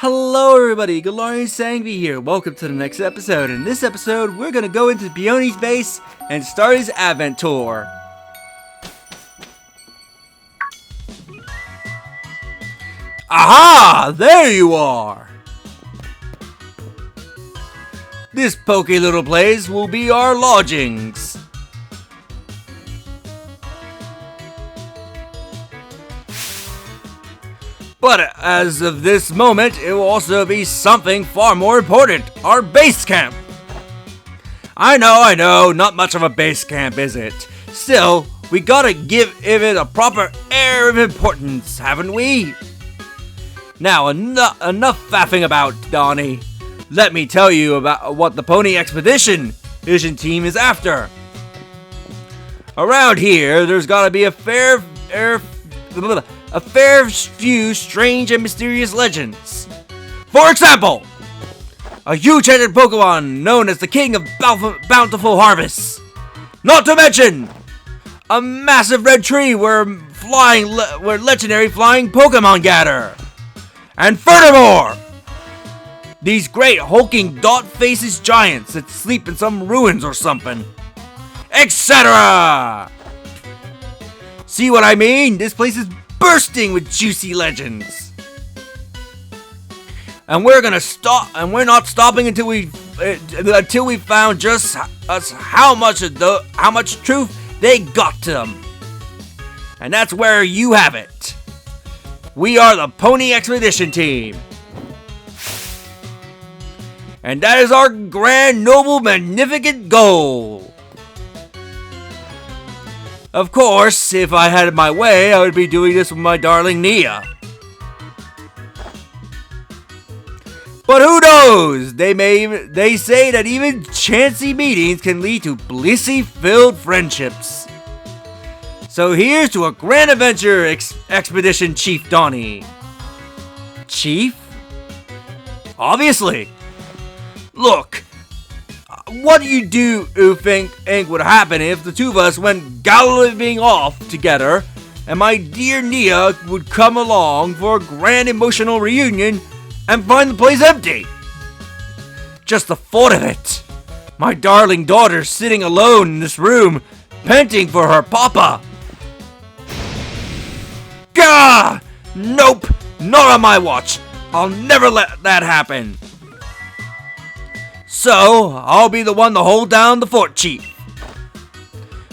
Hello everybody, Galarian Sangvi here. Welcome to the next episode. In this episode, we're gonna go into Peony's base and start his advent tour. Aha! There you are! This pokey little place will be our lodgings. But as of this moment, it will also be something far more important, our base camp. I know, not much of a base camp, is it? Still, we gotta give it a proper air of importance, haven't we? Now, enough faffing about, Donnie. Let me tell you about what the Pony Expedition Vision team is after. Around here, there's gotta be a fair few strange and mysterious legends. For example, a huge-headed Pokemon known as the King of Bountiful Harvests. Not to mention, a massive red tree where legendary flying Pokemon gather. And furthermore, these great hulking dot-faces giants that sleep in some ruins or something, etc. See what I mean? This place is bursting with juicy legends. And we're not stopping until we found just how much truth they got to them. And that's where you have it. We are the Pony Expedition team. And that is our grand, noble, magnificent goal. Of course, if I had it my way, I would be doing this with my darling Nia. But who knows? They say that even chancy meetings can lead to blissy-filled friendships. So here's to a grand adventure, Expedition Chief Donnie. Chief? Obviously. Look, what do you think would happen if the two of us went galloping off together and my dear Nia would come along for a grand emotional reunion and find the place empty? Just the thought of it. My darling daughter sitting alone in this room, panting for her papa. Gah! Nope, not on my watch. I'll never let that happen. So, I'll be the one to hold down the fort, Chief.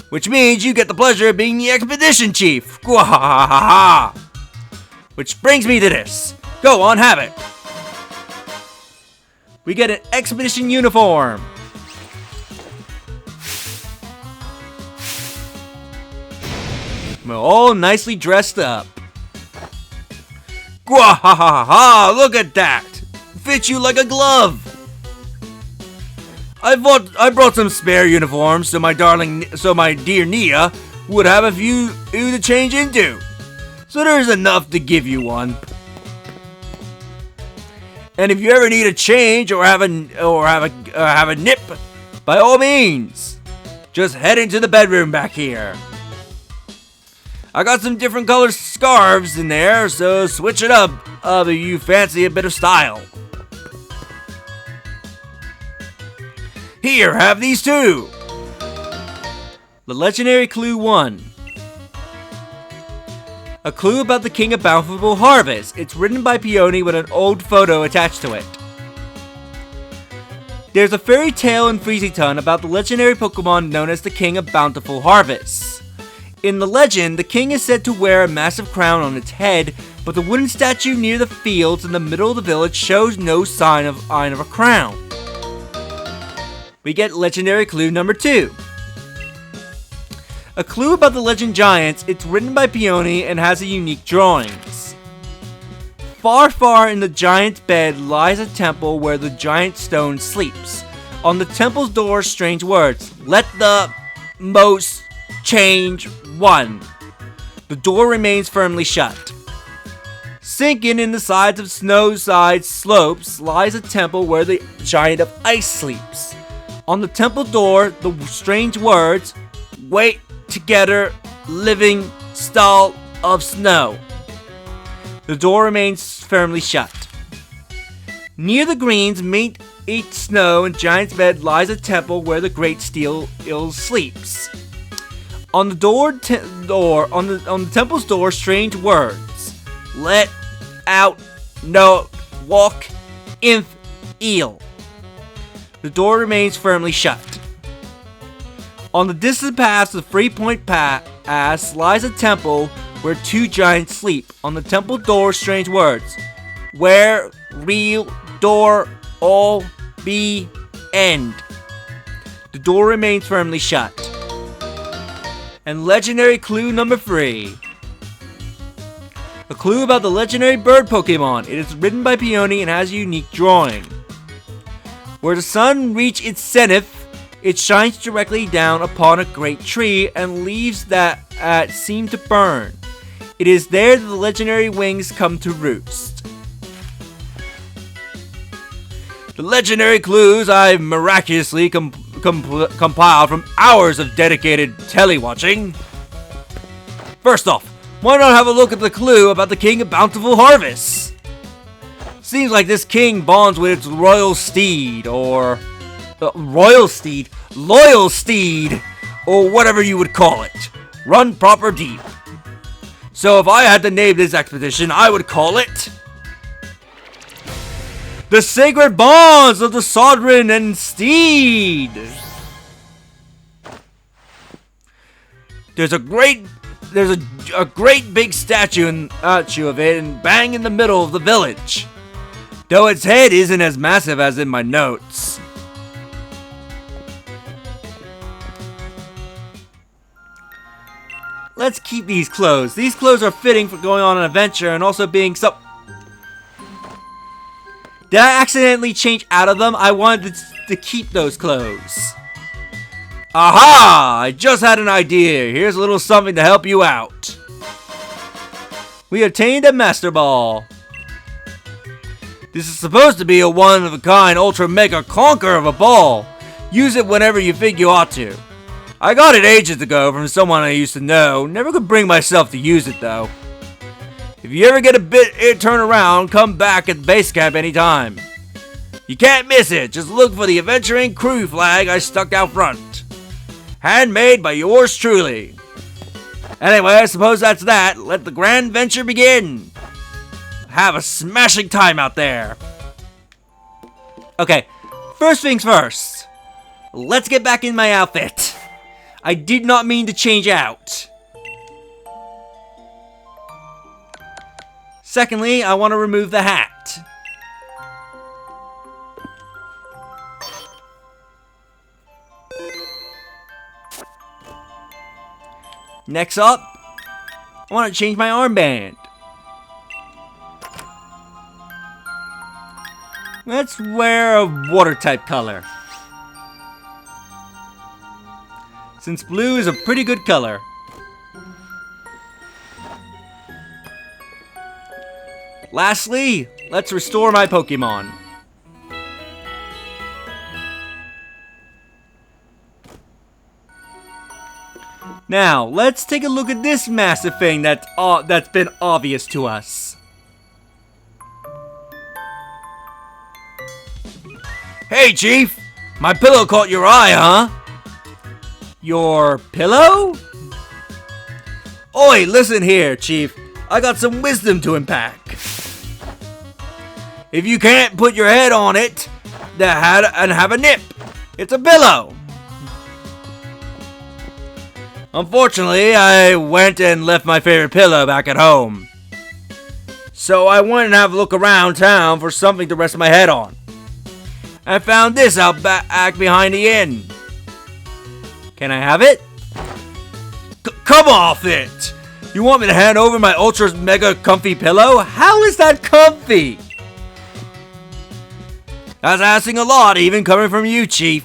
Which means you get the pleasure of being the Expedition Chief. Gwahahaha. Which brings me to this. Go on, have it. We get an Expedition uniform. We're all nicely dressed up. Gwahahaha, look at that. Fits you like a glove. I brought some spare uniforms so my dear Nia would have a few to change into. So there's enough to give you one. And if you ever need a change or have a nip, by all means, just head into the bedroom back here. I got some different color scarves in there, so switch it up if you fancy a bit of style. Here, have these too. The Legendary Clue 1. A clue about the King of Bountiful Harvest. It's written by Peony with an old photo attached to it. There's a fairy tale in Freezyton about the legendary Pokemon known as the King of Bountiful Harvest. In the legend, the king is said to wear a massive crown on its head, but the wooden statue near the fields in the middle of the village shows no sign of a crown. We get Legendary Clue number 2. A clue about the legend giants. It's written by Peony and has a unique drawings. Far, far in the giant's bed lies a temple where the giant stone sleeps. On the temple's door, strange words. Let the most change one. The door remains firmly shut. Sinking in the sides of snow-side slopes lies a temple where the giant of ice sleeps. On the temple door, the strange words, wait together, living stall of snow. The door remains firmly shut. Near the greens, meet eat snow, and Giant's bed lies a temple where the great steel ill sleeps. On the temple's door, strange words: "Let out, no, walk, inf, eel." The door remains firmly shut. On the distant pass of 3 Point Pass lies a temple where two giants sleep. On the temple door, strange words: "Where real door all be end." The door remains firmly shut. And legendary clue number 3. A clue about the legendary bird Pokemon. It is written by Peony and has a unique drawing. Where the sun reaches its zenith, it shines directly down upon a great tree and leaves that seem to burn. It is there that the legendary wings come to roost. The legendary clues I've miraculously compiled from hours of dedicated tele-watching. First off, why not have a look at the clue about the king of Bountiful Harvests? Seems like this king bonds with its loyal steed, or whatever you would call it. Run proper deep. So if I had to name this expedition, I would call it The Sacred Bonds of the Sovereign and Steed. There's a great big statue of it, and bang in the middle of the village. Though its head isn't as massive as in my notes. Let's keep these clothes. These clothes are fitting for going on an adventure and also being Did I accidentally change out of them? I wanted to keep those clothes. Aha! I just had an idea. Here's a little something to help you out. We obtained a Master Ball. This is supposed to be a one-of-a-kind Ultra Mega Conquer of a ball. Use it whenever you think you ought to. I got it ages ago from someone I used to know. Never could bring myself to use it though. If you ever get it turn around, come back at base camp anytime. You can't miss it. Just look for the Adventuring Crew flag I stuck out front. Handmade by yours truly. Anyway, I suppose that's that. Let the grand venture begin. Have a smashing time out there. Okay, first things first. Let's get back in my outfit. I did not mean to change out. Secondly, I want to remove the hat. Next up, I want to change my armband. Let's wear a water type color, since blue is a pretty good color. Lastly, let's restore my Pokemon. Now, let's take a look at this massive thing that's been obvious to us. Hey, Chief! My pillow caught your eye, huh? Your pillow? Oi, listen here, Chief. I got some wisdom to impart. If you can't put your head on it and have a nip, it's a pillow. Unfortunately, I went and left my favorite pillow back at home. So I went and have a look around town for something to rest my head on. I found this out back behind the inn. Can I have it? Come off it! You want me to hand over my ultra mega comfy pillow? How is that comfy? That's asking a lot, even coming from you, Chief.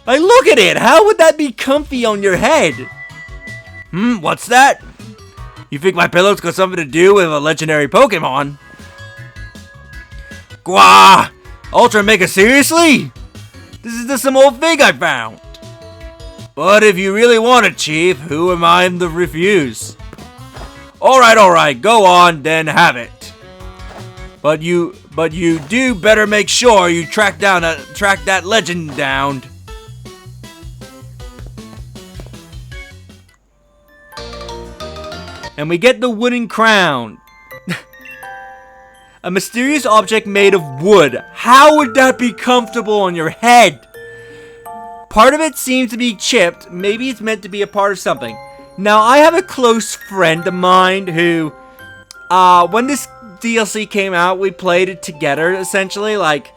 Like, look at it! How would that be comfy on your head? What's that? You think my pillow's got something to do with a legendary Pokemon? Gwah! Ultra Mega, seriously? This is just some old thing I found. But if you really want it, Chief, who am I to refuse? Alright, go on, then have it. But you do better make sure you track that legend down. And we get the wooden crown. A mysterious object made of wood. How would that be comfortable on your head? Part of it seems to be chipped. Maybe it's meant to be a part of something. Now, I have a close friend of mine who, when this DLC came out, we played it together, essentially. Like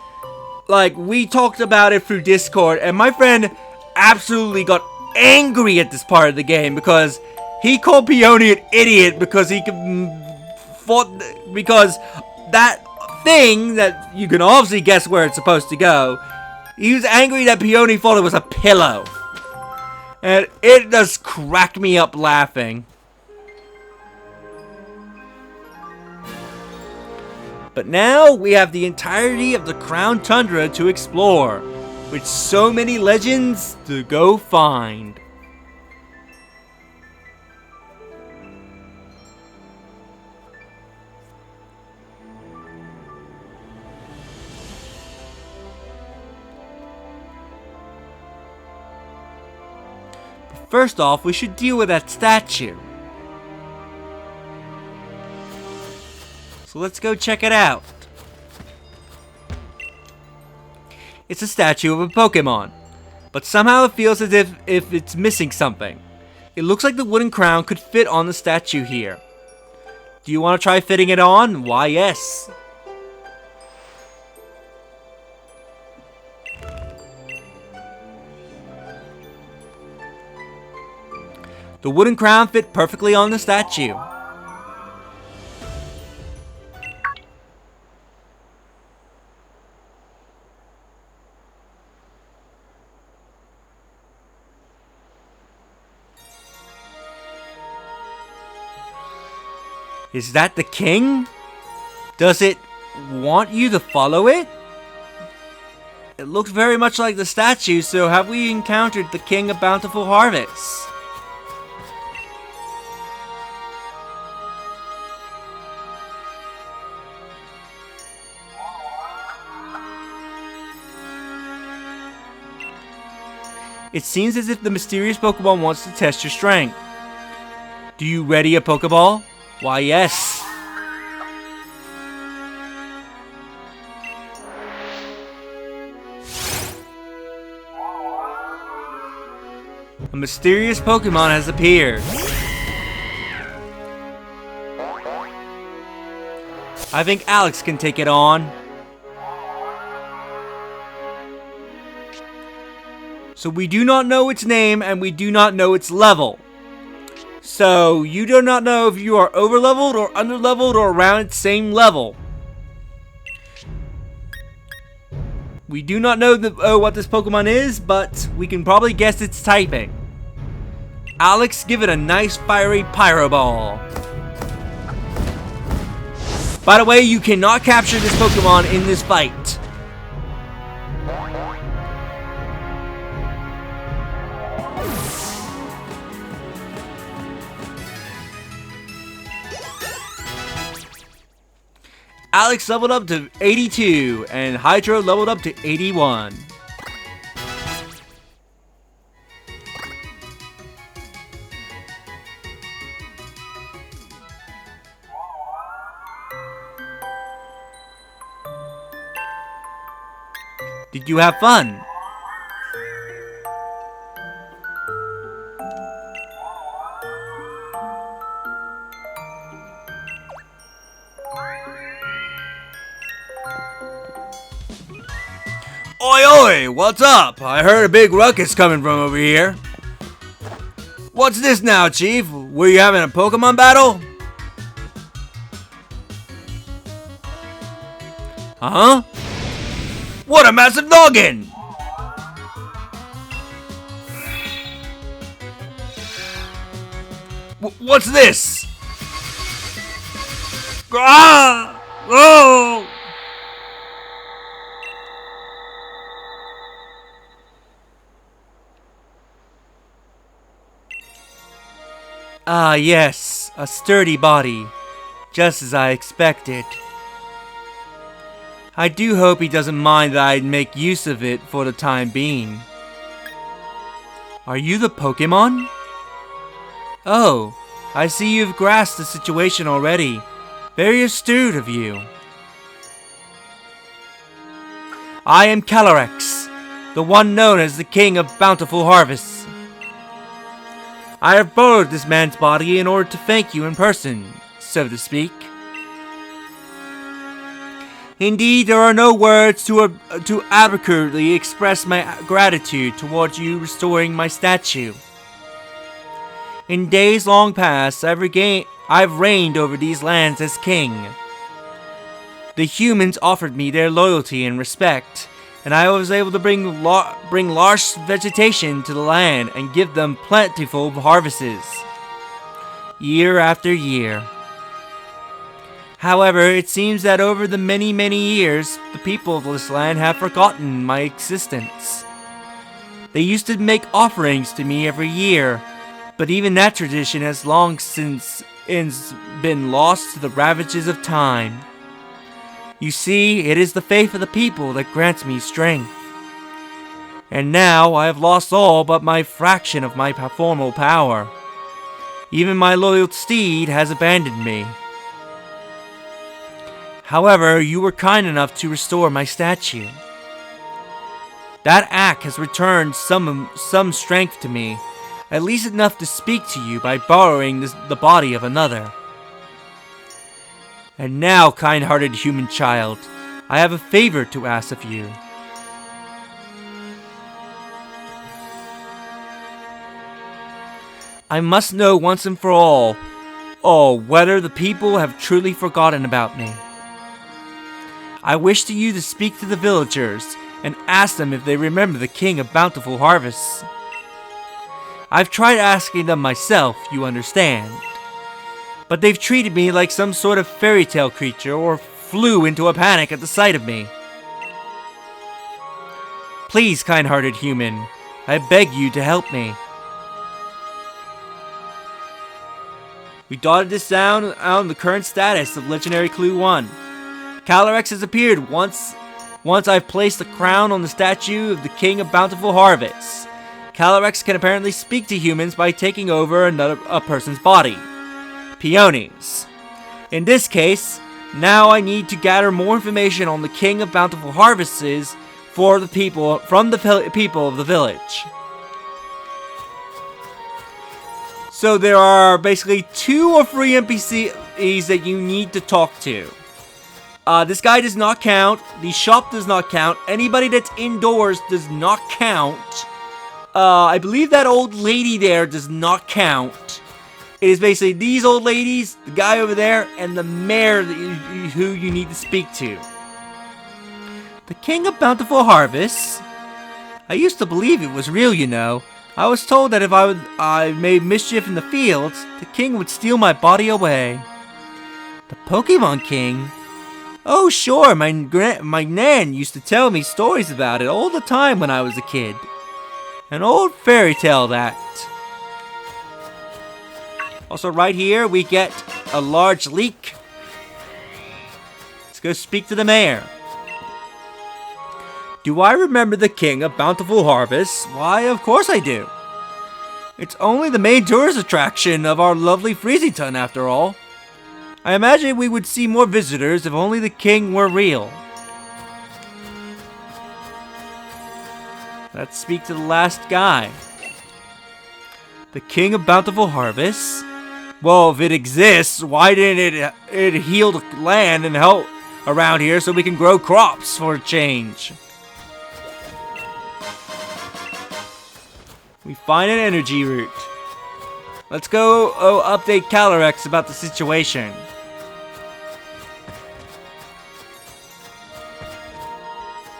we talked about it through Discord, and my friend absolutely got angry at this part of the game because he called Peony an idiot because because that thing that you can obviously guess where it's supposed to go. He was angry that Peony thought it was a pillow. And it just cracked me up laughing. But now we have the entirety of the Crown Tundra to explore, with so many legends to go find. First off, we should deal with that statue. So let's go check it out. It's a statue of a Pokemon, but somehow it feels as if it's missing something. It looks like the wooden crown could fit on the statue here. Do you want to try fitting it on? Why, yes. The wooden crown fit perfectly on the statue. Is that the king? Does it want you to follow it? It looks very much like the statue, so have we encountered the king of Bountiful Harvests? It seems as if the mysterious Pokemon wants to test your strength. Do you ready a Pokeball? Why, yes. A mysterious Pokemon has appeared. I think Alex can take it on. So we do not know its name and we do not know its level. So you do not know if you are over-leveled or under-leveled or around its same level. We do not know what this Pokemon is, but we can probably guess its typing. Alex, give it a nice fiery Pyro Ball. By the way, you cannot capture this Pokemon in this fight. Alex leveled up to 82, and Hydro leveled up to 81. Did you have fun? Oi, oi, what's up? I heard a big ruckus coming from over here. What's this now, Chief? Were you having a Pokemon battle? Huh? What a massive noggin! What's this? Ah! Oh! Ah, yes, a sturdy body, just as I expected. I do hope he doesn't mind that I'd make use of it for the time being. Are you the Pokemon? Oh, I see you've grasped the situation already. Very astute of you. I am Calyrex, the one known as the King of Bountiful Harvests. I have borrowed this man's body in order to thank you in person, so to speak. Indeed, there are no words to adequately express my gratitude towards you restoring my statue. In days long past, I've reigned over these lands as king. The humans offered me their loyalty and respect, and I was able to bring large vegetation to the land and give them plentiful harvests, year after year. However, it seems that over the many years, the people of this land have forgotten my existence. They used to make offerings to me every year, but even that tradition has long since been lost to the ravages of time. You see, it is the faith of the people that grants me strength. And now I have lost all but my fraction of my formal power. Even my loyal steed has abandoned me. However, you were kind enough to restore my statue. That act has returned some strength to me, at least enough to speak to you by borrowing the body of another. And now, kind-hearted human child, I have a favor to ask of you. I must know once and for all, whether the people have truly forgotten about me. I wish you to speak to the villagers and ask them if they remember the King of Bountiful Harvests. I've tried asking them myself, you understand. But they've treated me like some sort of fairy tale creature or flew into a panic at the sight of me. Please, kind-hearted human, I beg you to help me. We dotted this down on the current status of Legendary Clue 1. Calyrex has appeared once I've placed the crown on the statue of the King of Bountiful Harvests. Calyrex can apparently speak to humans by taking over a person's body. Peonies. In this case, now I need to gather more information on the King of Bountiful Harvests from the people of the village. So there are basically 2 or 3 NPCs that you need to talk to. This guy does not count. The shop does not count. Anybody that's indoors does not count. I believe that old lady there does not count. It is basically these old ladies, the guy over there, and the mayor who you need to speak to. The King of Bountiful Harvests? I used to believe it was real, you know. I was told that if I made mischief in the fields, the king would steal my body away. The Pokemon King? Oh sure, my nan used to tell me stories about it all the time when I was a kid. An old fairy tale that. Also right here we get a large leak. Let's go speak to the mayor. Do I remember the King of Bountiful Harvests? Why, of course I do. It's only the main tourist attraction of our lovely Freezyton after all. I imagine we would see more visitors if only the king were real. Let's speak to the last guy. The King of Bountiful Harvests? Well, if it exists, why didn't it heal the land and help around here so we can grow crops for a change? We find an energy root. Let's go update Calyrex about the situation.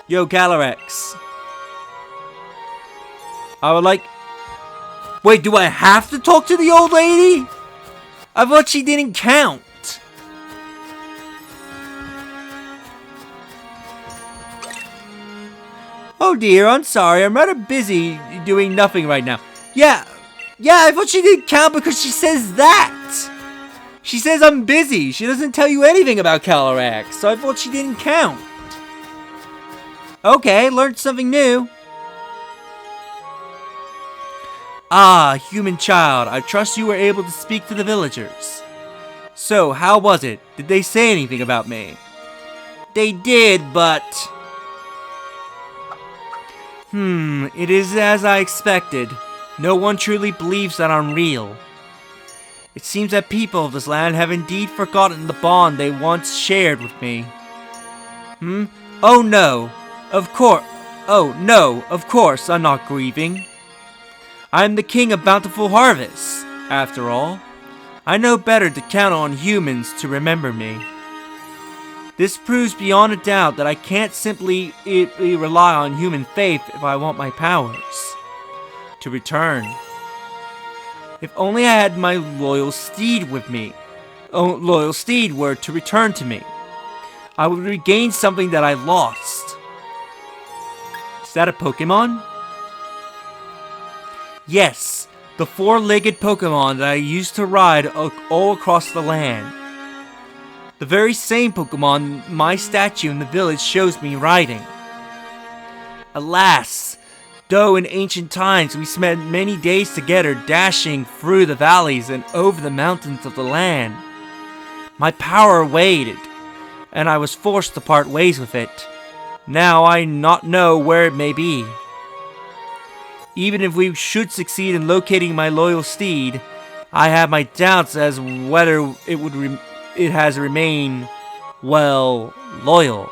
Yo, Calyrex. I would like... Wait, do I have to talk to the old lady? I thought she didn't count. Oh dear, I'm sorry. I'm rather busy doing nothing right now. Yeah, I thought she didn't count because she says that. She says I'm busy. She doesn't tell you anything about Calyrex, so I thought she didn't count. Okay, learned something new. Ah, human child, I trust you were able to speak to the villagers. So, how was it? Did they say anything about me? They did, but... it is as I expected. No one truly believes that I'm real. It seems that people of this land have indeed forgotten the bond they once shared with me. Oh no, of course I'm not grieving. I'm the king of Bountiful Harvests, after all. I know better to count on humans to remember me. This proves beyond a doubt that I can't simply rely on human faith if I want my powers to return. If only I had my loyal steed with me. Loyal steed were to return to me, I would regain something that I lost. Is that a Pokemon? Yes, the four-legged Pokemon that I used to ride all across the land. The very same Pokemon my statue in the village shows me riding. Alas, though in ancient times we spent many days together dashing through the valleys and over the mountains of the land, my power waned, and I was forced to part ways with it. Now I not know where it may be. Even if we should succeed in locating my loyal steed, I have my doubts as whether it has remained, well, loyal.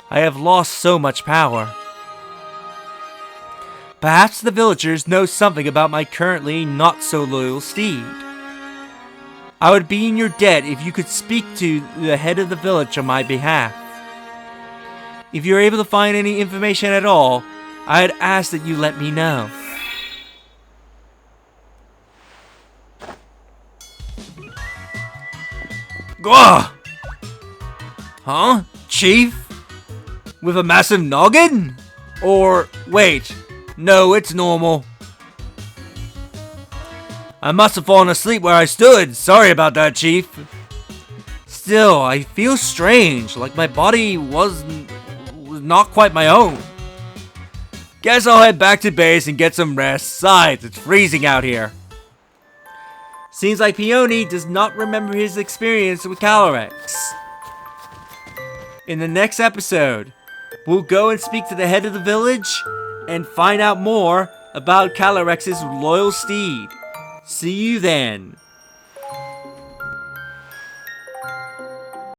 I have lost so much power. Perhaps the villagers know something about my currently not so loyal steed. I would be in your debt if you could speak to the head of the village on my behalf. If you're able to find any information at all, I'd ask that you let me know. Gah! Huh? Chief? With a massive noggin? Or, wait, no, it's normal. I must have fallen asleep where I stood. Sorry about that, Chief. Still, I feel strange, like my body was not quite my own. Guess I'll head back to base and get some rest. Besides, it's freezing out here. Seems like Peony does not remember his experience with Calyrex. In the next episode, we'll go and speak to the head of the village and find out more about Calyrex's loyal steed. See you then.